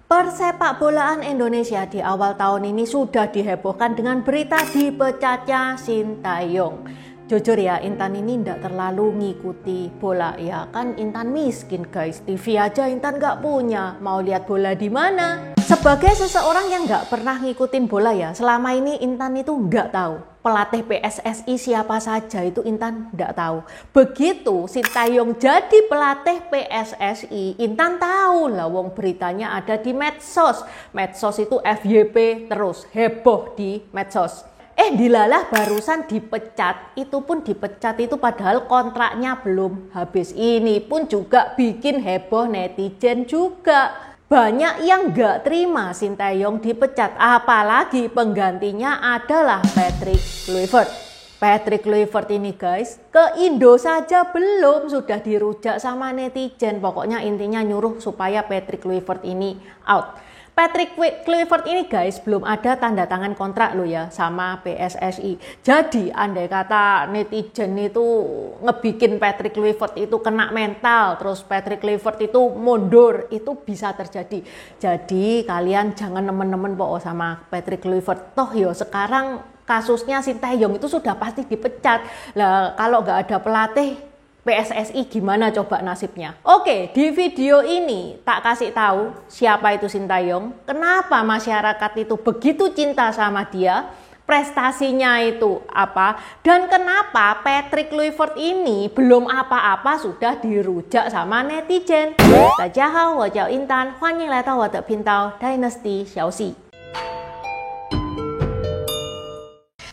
Persepak bolaan Indonesia di awal tahun ini sudah dihebohkan dengan berita dipecatnya Sintayong. Jujur ya, Intan ini tidak terlalu ngikuti bola ya kan, Intan miskin guys, TV aja Intan nggak punya, mau lihat bola di mana? Sebagai seseorang yang nggak pernah ngikutin bola ya, selama ini Intan itu nggak tahu pelatih PSSI siapa saja, itu Intan nggak tahu. Begitu Sintayong jadi pelatih PSSI, Intan tahu lah, wong beritanya ada di medsos. Medsos itu FYP terus, heboh di medsos. Dilalah barusan dipecat, itu pun dipecat itu padahal kontraknya belum habis. Ini pun juga bikin heboh netizen juga. Banyak yang gak terima Sintayong dipecat, apalagi penggantinya adalah Patrick Kluivert. Patrick Kluivert ini guys, ke Indo saja belum sudah dirujak sama netizen. Pokoknya intinya nyuruh supaya Patrick Kluivert ini out. Patrick Kluivert ini guys belum ada tanda tangan kontrak lo ya sama PSSI. Jadi andai kata netizen itu ngebikin Patrick Kluivert itu kena mental, terus Patrick Kluivert itu mundur, itu bisa terjadi. Jadi kalian jangan nemen-nemen pokok sama Patrick Kluivert. Toh yo sekarang kasusnya Sintayong itu sudah pasti dipecat. Lah kalau nggak ada pelatih PSSI gimana coba nasibnya? Oke, di video ini tak kasih tahu siapa itu Sintayong, kenapa masyarakat itu begitu cinta sama dia, prestasinya itu apa, dan kenapa Patrick Kluivert ini belum apa-apa sudah dirujak sama netizen. Dajahau, wajau Intan,欢迎来到我的频道 Dynasty 消息。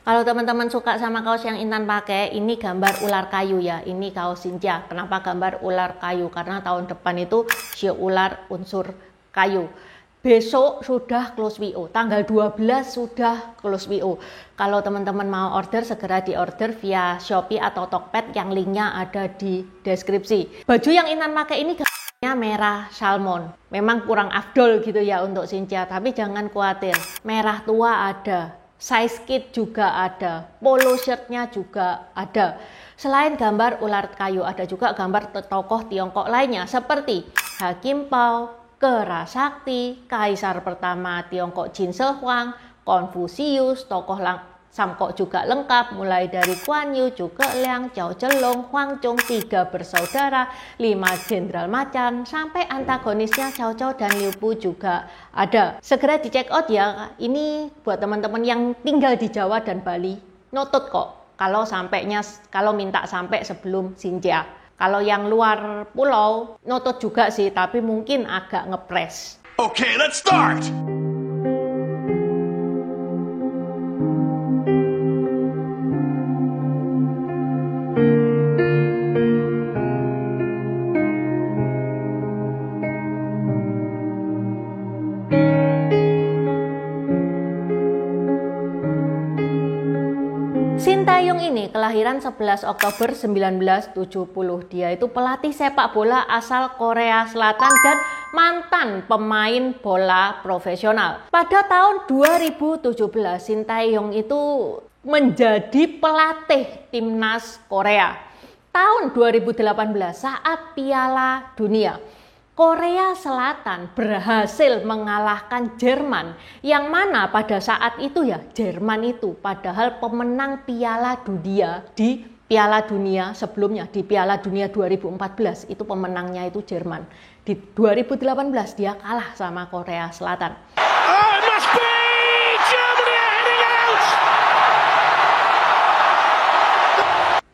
Kalau teman-teman suka sama kaos yang Intan pakai, ini gambar ular kayu ya. Ini kaos Sinja. Kenapa gambar ular kayu? Karena tahun depan itu sio ular unsur kayu. Besok sudah close WO. Tanggal 12 sudah close WO. Kalau teman-teman mau order, segera diorder via Shopee atau Tokped yang linknya ada di deskripsi. Baju yang Intan pakai ini gambarnya merah salmon. Memang kurang afdol gitu ya untuk Sinja. Tapi jangan khawatir, merah tua ada. Size kit juga ada, polo shirtnya juga ada. Selain gambar ular kayu, ada juga gambar tokoh Tiongkok lainnya seperti Hakim Pao, Kera Sakti, Kaisar pertama Tiongkok Qin Shi Huang, Konfusius, tokoh Samkok juga lengkap, mulai dari Guan Yu, Zhuge Liang, Zhao Zhelong, Huang Zhong, 3 bersaudara, 5 jenderal macan, sampai antagonisnya Cao Cao dan Liu Bu juga ada. Segera di check out ya, ini buat teman-teman yang tinggal di Jawa dan Bali, notut kok kalau minta sampai sebelum Sinja. Kalau yang luar pulau, notut juga sih, tapi mungkin agak ngepres. Okay, let's start! Sintayong ini kelahiran 11 Oktober 1970. Dia itu pelatih sepak bola asal Korea Selatan dan mantan pemain bola profesional. Pada tahun 2017, Sintayong itu menjadi pelatih timnas Korea. Tahun 2018 saat Piala Dunia, Korea Selatan berhasil mengalahkan Jerman, yang mana pada saat itu ya Jerman itu padahal pemenang Piala Dunia di Piala Dunia sebelumnya, di Piala Dunia 2014 itu pemenangnya itu Jerman. Di 2018 dia kalah sama Korea Selatan.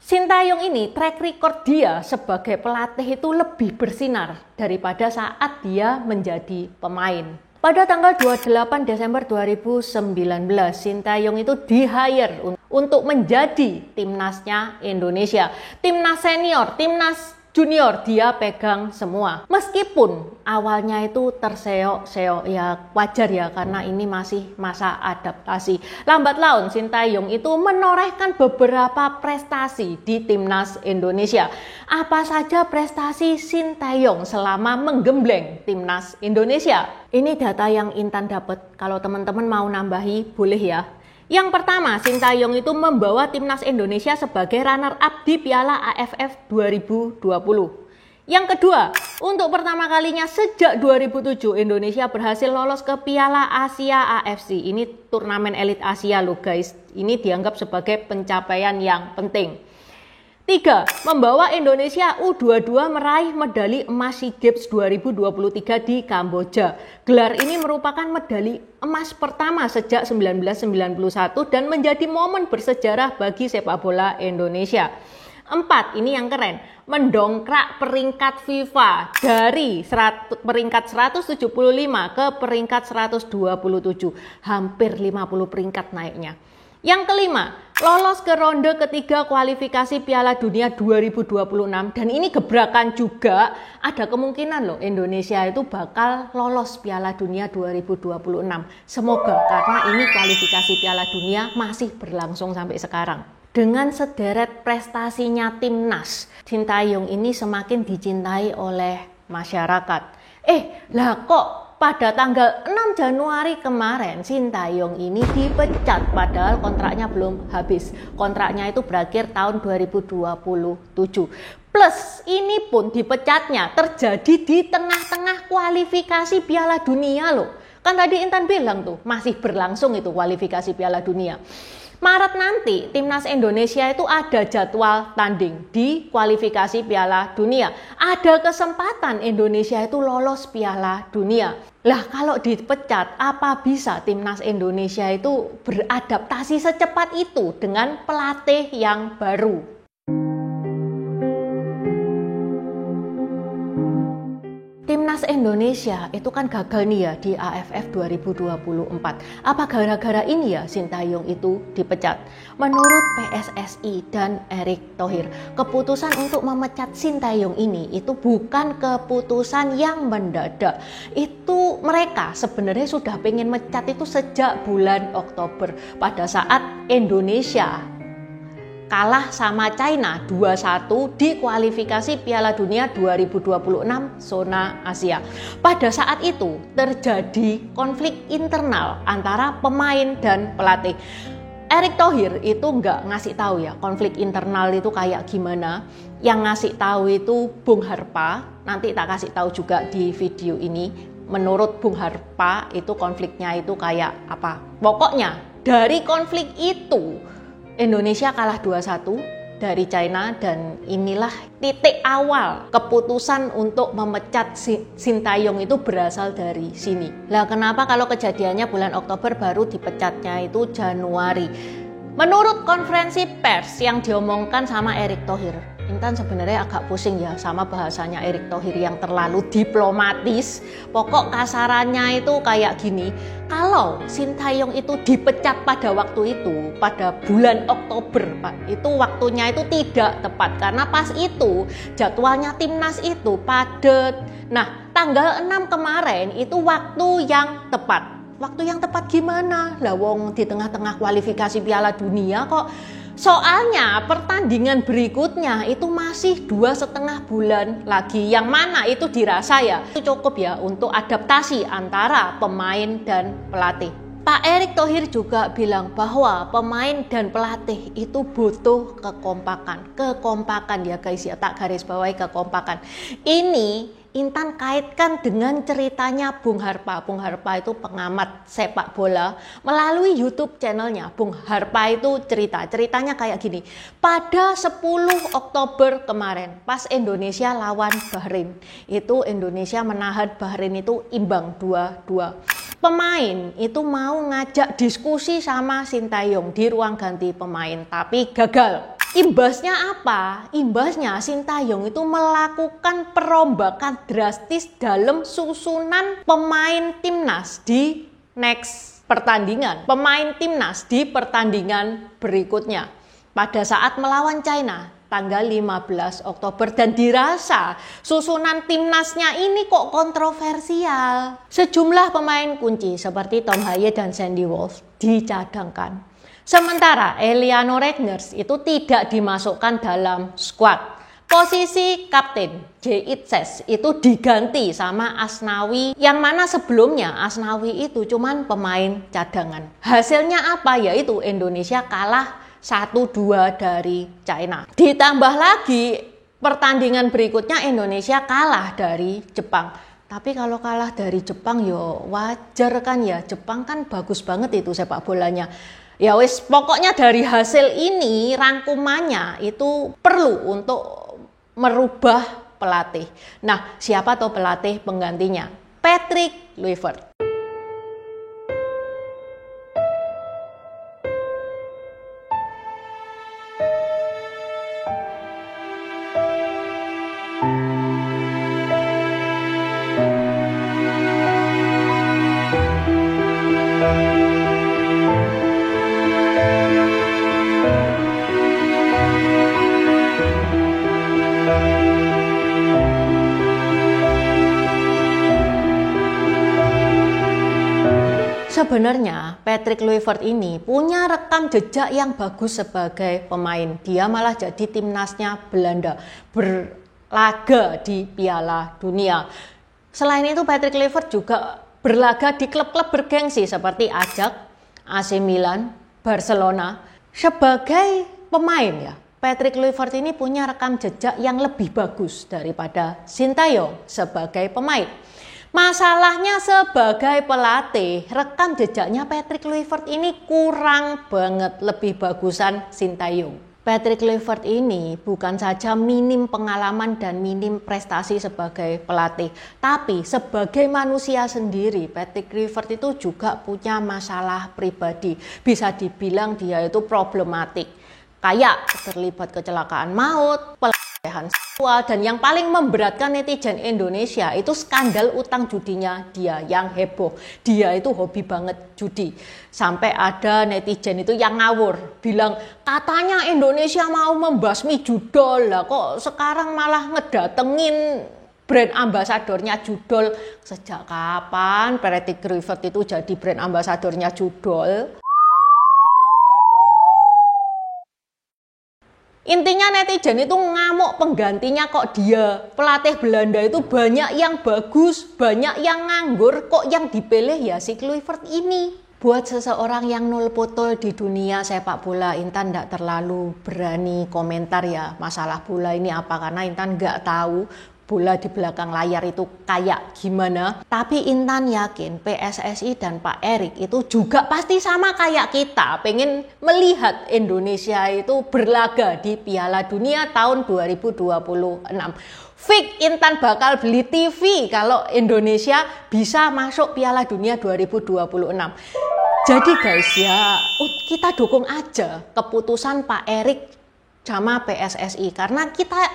Sintayong ini track record dia sebagai pelatih itu lebih bersinar daripada saat dia menjadi pemain. Pada tanggal 28 Desember 2019, Sintayong itu di-hire untuk menjadi timnasnya Indonesia. Timnas senior, timnas junior dia pegang semua. Meskipun awalnya itu terseok-seok, ya wajar ya karena ini masih masa adaptasi. Lambat laun Sintayong itu menorehkan beberapa prestasi di timnas Indonesia. Apa saja prestasi Sintayong selama menggembleng timnas Indonesia? Ini data yang Intan dapat. Kalau teman-teman mau nambahi boleh ya. Yang pertama, Sintayong itu membawa timnas Indonesia sebagai runner-up di Piala AFF 2020. Yang kedua, untuk pertama kalinya sejak 2007 Indonesia berhasil lolos ke Piala Asia AFC. Ini turnamen elit Asia loh guys. Ini dianggap sebagai pencapaian yang penting. 3. Membawa Indonesia U22 meraih medali emas SEA Games 2023 di Kamboja. Gelar ini merupakan medali emas pertama sejak 1991 dan menjadi momen bersejarah bagi sepak bola Indonesia. 4. Ini yang keren, mendongkrak peringkat FIFA dari peringkat 175 ke peringkat 127, hampir 50 peringkat naiknya. Yang kelima, lolos ke ronde ketiga kualifikasi Piala Dunia 2026 dan ini gebrakan juga, ada kemungkinan loh Indonesia itu bakal lolos Piala Dunia 2026. Semoga, karena ini kualifikasi Piala Dunia masih berlangsung sampai sekarang. Dengan sederet prestasinya timnas, Sintayong ini semakin dicintai oleh masyarakat. Lah kok pada tanggal 6 Januari kemarin Sintayong ini dipecat padahal kontraknya belum habis. Kontraknya itu berakhir tahun 2027. Plus ini pun dipecatnya terjadi di tengah-tengah kualifikasi Piala Dunia loh. Kan tadi Intan bilang tuh masih berlangsung itu kualifikasi Piala Dunia. Maret nanti timnas Indonesia itu ada jadwal tanding di kualifikasi Piala Dunia. Ada kesempatan Indonesia itu lolos Piala Dunia. Lah kalau dipecat, apa bisa timnas Indonesia itu beradaptasi secepat itu dengan pelatih yang baru? Timnas Indonesia itu kan gagal nih ya di AFF 2024. Apa gara-gara ini ya Sintayong itu dipecat? Menurut PSSI dan Erick Thohir, keputusan untuk memecat Sintayong ini itu bukan keputusan yang mendadak. Itu mereka sebenarnya sudah pengen mecat itu sejak bulan Oktober pada saat Indonesia kalah sama China 2-1 di kualifikasi Piala Dunia 2026 zona Asia. Pada saat itu terjadi konflik internal antara pemain dan pelatih. Erick Thohir itu nggak ngasih tahu ya konflik internal itu kayak gimana. Yang ngasih tahu itu Bung Harpa. Nanti tak kasih tahu juga di video ini. Menurut Bung Harpa itu konfliknya itu kayak apa? Pokoknya dari konflik itu Indonesia kalah 2-1 dari China dan inilah titik awal keputusan untuk memecat Sintayong itu berasal dari sini. Lah kenapa kalau kejadiannya bulan Oktober baru dipecatnya itu Januari? Menurut konferensi pers yang diomongkan sama Erick Thohir, Intan sebenarnya agak pusing ya sama bahasanya Erick Thohir yang terlalu diplomatis. Pokok kasarannya itu kayak gini, kalau Sintayong itu dipecat pada waktu itu, pada bulan Oktober, Pak, itu waktunya itu tidak tepat. Karena pas itu jadwalnya timnas itu padat. Nah, tanggal 6 kemarin itu waktu yang tepat. Waktu yang tepat gimana? Lah wong di tengah-tengah kualifikasi Piala Dunia kok. Soalnya pertandingan berikutnya itu masih 2,5 bulan lagi. Yang mana itu dirasa ya itu cukup ya untuk adaptasi antara pemain dan pelatih. Pak Erick Thohir juga bilang bahwa pemain dan pelatih itu butuh kekompakan. Kekompakan ya guys ya, tak garis bawahi kekompakan. Ini Intan kaitkan dengan ceritanya Bung Harpa. Bung Harpa itu pengamat sepak bola. Melalui YouTube channelnya Bung Harpa itu ceritanya kayak gini. Pada 10 Oktober kemarin pas Indonesia lawan Bahrain, itu Indonesia menahan Bahrain itu imbang 2-2. Pemain itu mau ngajak diskusi sama Sintayong di ruang ganti pemain tapi gagal. Imbasnya apa? Imbasnya Sintayong itu melakukan perombakan drastis dalam susunan pemain timnas di next pertandingan. Pemain timnas di pertandingan berikutnya. Pada saat melawan China tanggal 15 Oktober dan dirasa susunan timnasnya ini kok kontroversial. Sejumlah pemain kunci seperti Tom Haye dan Sandy Walsh dicadangkan. Sementara Eliano Regners itu tidak dimasukkan dalam skuad. Posisi kapten J. Itses itu diganti sama Asnawi yang mana sebelumnya Asnawi itu cuman pemain cadangan. Hasilnya apa? Yaitu Indonesia kalah 1-2 dari China. Ditambah lagi pertandingan berikutnya Indonesia kalah dari Jepang. Tapi kalau kalah dari Jepang yo wajar kan ya, Jepang kan bagus banget itu sepak bolanya. Ya wis, pokoknya dari hasil ini rangkumannya itu perlu untuk merubah pelatih. Nah, siapa tuh pelatih penggantinya? Patrick Kluivert. Sebenarnya Patrick Kluivert ini punya rekam jejak yang bagus sebagai pemain. Dia malah jadi timnasnya Belanda berlaga di Piala Dunia. Selain itu Patrick Kluivert juga berlaga di klub-klub bergengsi seperti Ajax, AC Milan, Barcelona. Sebagai pemain ya, Patrick Kluivert ini punya rekam jejak yang lebih bagus daripada Sintayong sebagai pemain. Masalahnya sebagai pelatih, rekam jejaknya Patrick Kluivert ini kurang banget, lebih bagusan Sintayong. Patrick Kluivert ini bukan saja minim pengalaman dan minim prestasi sebagai pelatih, tapi sebagai manusia sendiri, Patrick Kluivert itu juga punya masalah pribadi. Bisa dibilang dia itu problematik, kayak terlibat kecelakaan maut, pelecehan seksual, dan yang paling memberatkan netizen Indonesia itu skandal utang judinya dia yang heboh. Dia itu hobi banget judi. Sampai ada netizen itu yang ngawur, bilang katanya Indonesia mau membasmi judol, lah kok sekarang malah ngedatengin brand ambasadornya judol. Sejak kapan Patrick Kluivert itu jadi brand ambasadornya judol? Intinya netizen itu ngamuk penggantinya kok dia. Pelatih Belanda itu banyak yang bagus, banyak yang nganggur, kok yang dipilih ya si Kluivert ini. Buat seseorang yang nol potol di dunia sepak bola, Intan tidak terlalu berani komentar ya masalah bola ini apa, karena Intan nggak tahu bola di belakang layar itu kayak gimana. Tapi Intan yakin PSSI dan Pak Erik itu juga pasti sama kayak kita, pengen melihat Indonesia itu berlaga di Piala Dunia tahun 2026. Fix Intan bakal beli TV kalau Indonesia bisa masuk Piala Dunia 2026. Jadi guys ya, kita dukung aja keputusan Pak Erik sama PSSI, karena kita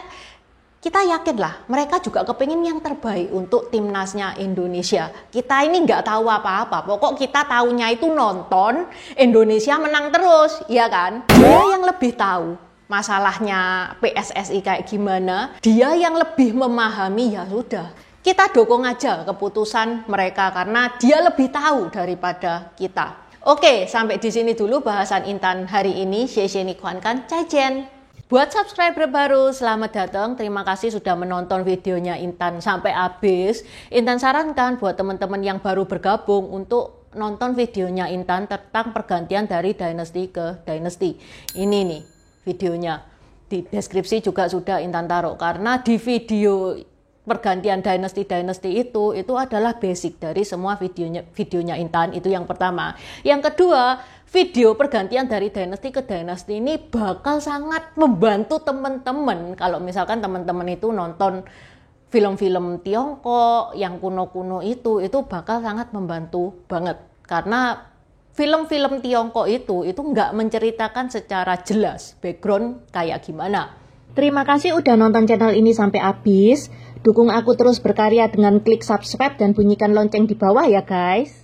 yakin lah mereka juga kepingin yang terbaik untuk timnasnya Indonesia. Kita ini nggak tahu apa-apa, pokok kita tahunya itu nonton Indonesia menang terus, ya kan? Dia yang lebih tahu masalahnya PSSI kayak gimana, dia yang lebih memahami, ya sudah. Kita dukung aja keputusan mereka karena dia lebih tahu daripada kita. Oke, sampai di sini dulu bahasan Intan hari ini. Buat subscriber baru, selamat datang. Terima kasih sudah menonton videonya Intan sampai habis. Intan sarankan buat teman-teman yang baru bergabung untuk nonton videonya Intan tentang pergantian dari dynasty ke dynasty. Ini nih videonya. Di deskripsi juga sudah Intan taruh, karena di video pergantian dynasty itu adalah basic dari semua videonya Intan. Itu yang pertama. Yang kedua, video pergantian dari dynasty ke dynasty ini bakal sangat membantu teman-teman. Kalau misalkan teman-teman itu nonton film-film Tiongkok yang kuno-kuno itu bakal sangat membantu banget. Karena film-film Tiongkok itu nggak menceritakan secara jelas background kayak gimana. Terima kasih udah nonton channel ini sampai habis. Dukung aku terus berkarya dengan klik subscribe dan bunyikan lonceng di bawah ya guys.